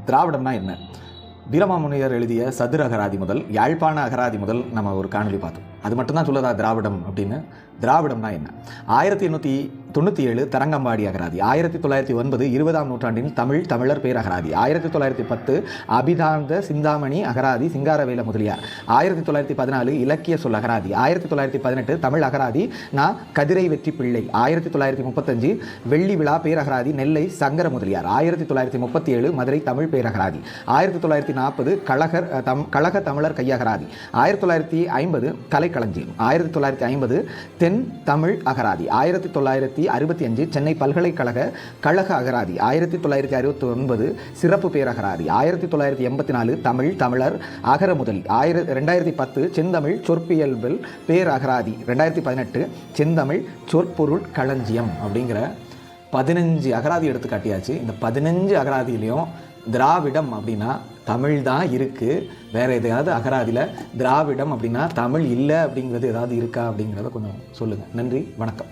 திராவிடம்னா என்ன? வீரமாமுனிவர் எழுதிய சதுர அகராதி முதல் யாழ்ப்பாண அகராதி முதல் நம்ம ஒரு காணொலி பார்த்தோம். அது மட்டும்தான் சொல்லுதா திராவிடம் அப்படின்னு? திராவிடம்னா என்ன? 1897 தரங்கம்பாடி அகராதி, 1909 20ஆம் நூற்றாண்டின் தமிழர் பேரகராதி, 1910 அபிதாந்த சிந்தாமணி அகராதி சிங்காரவேல முதலியார், 1914 இலக்கிய சொல் அகராதி, 1918 தமிழ் அகராதி கதிரை வெற்றி பிள்ளை, 1935 வெள்ளி விழா பேரகராதி நெல்லை சங்கர முதலியார், 1937 மதுரை தமிழ் பேரகராதி, 1940 கழக தமிழர் கையகராதி, 1950 கலைக்களஞ்சியம், 1950 தென் தமிழ் அகராதி, 1965 சென்னை பல்கலைக்கழக கழக அகராதி, 1969 சிறப்பு பேரகராதி, 1984 தமிழர் அகர முதலி, 2010 செந்தமிழ் சொற்பியல்பில் பேரகராதி, 2018 செந்தமிழ் சொற்பொருள் களஞ்சியம் அப்படிங்கிற 15 அகராதி எடுத்து காட்டியாச்சு. இந்த 15 அகராதியிலையும் திராவிடம் அப்படின்னா தமிழ் தான் இருக்குது. வேறு எதையாவது அகராதியில் திராவிடம் அப்படின்னா தமிழ் இல்லை அப்படிங்கிறது ஏதாவது இருக்கா அப்படிங்கிறத கொஞ்சம் சொல்லுங்கள். நன்றி, வணக்கம்.